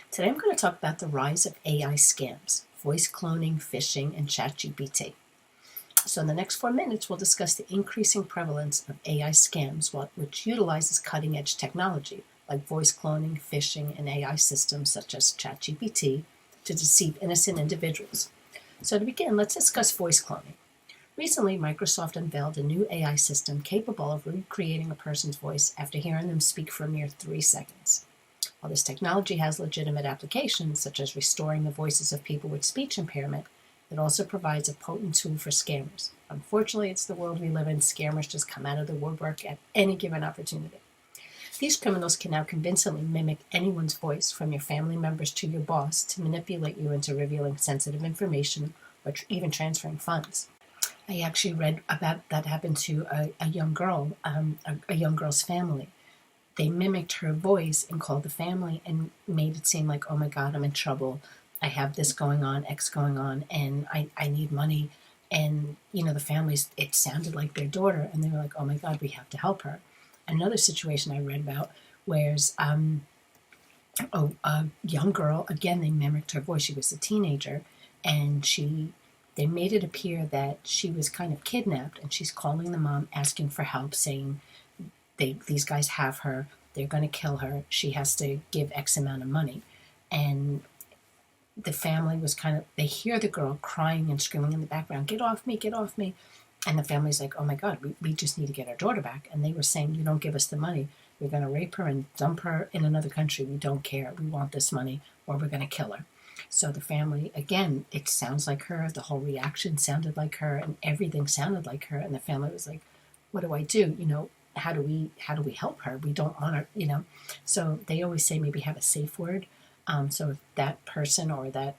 Today I'm going to talk about the rise of AI scams, voice cloning, phishing, and ChatGPT. So in the next 4 minutes, we'll discuss the increasing prevalence of AI scams, which utilizes cutting-edge technology like voice cloning, phishing, and AI systems such as ChatGPT to deceive innocent individuals. So to begin, let's discuss voice cloning. Recently, Microsoft unveiled a new AI system capable of recreating a person's voice after hearing them speak for a mere 3 seconds. While this technology has legitimate applications, such as restoring the voices of people with speech impairment, it also provides a potent tool for scammers. Unfortunately, it's the world we live in. Scammers just come out of the woodwork at any given opportunity. These criminals can now convincingly mimic anyone's voice, from your family members to your boss, to manipulate you into revealing sensitive information or even transferring funds. I actually read about that happened to a young girl, a young girl's family. They mimicked her voice and called the family and made it seem like, oh my God, I'm in trouble. I have this going on, X going on, and I need money. And, the families, it sounded like their daughter, and they were like, oh my God, we have to help her. Another situation I read about where's a young girl, again, they mimicked her voice. She was a teenager, and they made it appear that she was kind of kidnapped, and she's calling the mom, asking for help, saying, these guys have her, they're going to kill her, she has to give X amount of money. And the family was they hear the girl crying and screaming in the background, get off me, get off me. And the family's like, oh my God, we just need to get our daughter back. And they were saying, you don't give us the money, we're going to rape her and dump her in another country. We don't care. We want this money, or we're going to kill her. So the family, again, it sounds like her. The whole reaction sounded like her, and everything sounded like her. And the family was like, what do I do? How do we help her? We don't want her, So they always say maybe have a safe word. So if that person or that,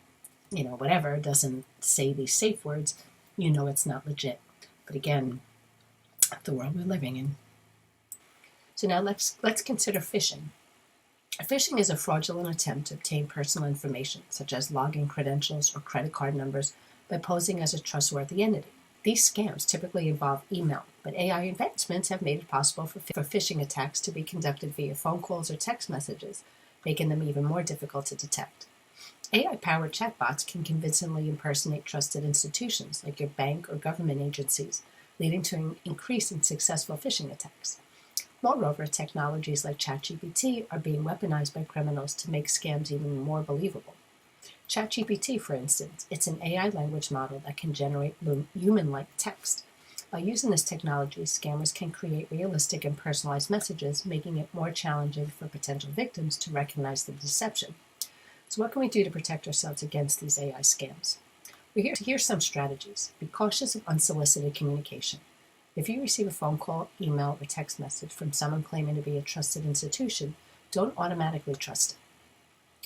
whatever doesn't say these safe words, it's not legit. But again, the world we're living in. So now let's consider phishing. Phishing is a fraudulent attempt to obtain personal information, such as login credentials or credit card numbers, by posing as a trustworthy entity. These scams typically involve email, but AI advancements have made it possible for phishing attacks to be conducted via phone calls or text messages, making them even more difficult to detect. AI-powered chatbots can convincingly impersonate trusted institutions like your bank or government agencies, leading to an increase in successful phishing attacks. Moreover, technologies like ChatGPT are being weaponized by criminals to make scams even more believable. ChatGPT, for instance, it's an AI language model that can generate human-like text. By using this technology, scammers can create realistic and personalized messages, making it more challenging for potential victims to recognize the deception. So what can we do to protect ourselves against these AI scams? Here's some strategies. Be cautious of unsolicited communication. If you receive a phone call, email, or text message from someone claiming to be a trusted institution, don't automatically trust it.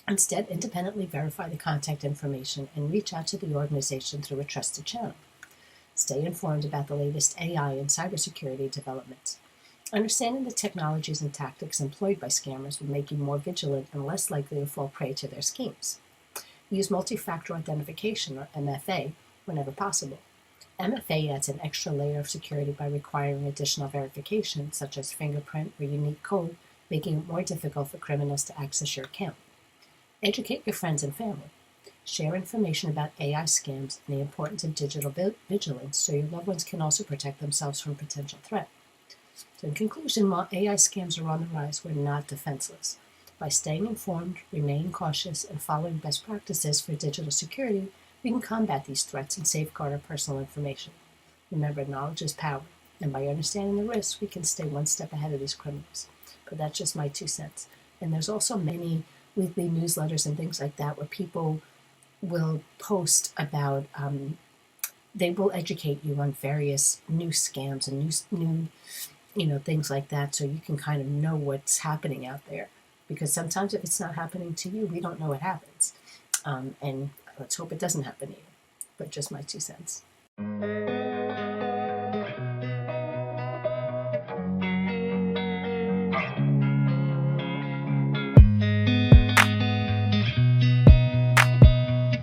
Instead, independently verify the contact information and reach out to the organization through a trusted channel. Stay informed about the latest AI and cybersecurity developments. Understanding the technologies and tactics employed by scammers will make you more vigilant and less likely to fall prey to their schemes. Use multi-factor authentication, or MFA, whenever possible. MFA adds an extra layer of security by requiring additional verification, such as fingerprint or unique code, making it more difficult for criminals to access your account. Educate your friends and family. Share information about AI scams and the importance of digital vigilance so your loved ones can also protect themselves from potential threat. So in conclusion, while AI scams are on the rise, we're not defenseless. By staying informed, remaining cautious, and following best practices for digital security, we can combat these threats and safeguard our personal information. Remember, knowledge is power, and by understanding the risks, we can stay one step ahead of these criminals. But that's just my 2 cents. And there's also many weekly newsletters and things like that where people will post about, they will educate you on various new scams and new things like that, so you can kind of know what's happening out there. Because sometimes if it's not happening to you, we don't know what happens. And let's hope it doesn't happen to you. But just my 2 cents.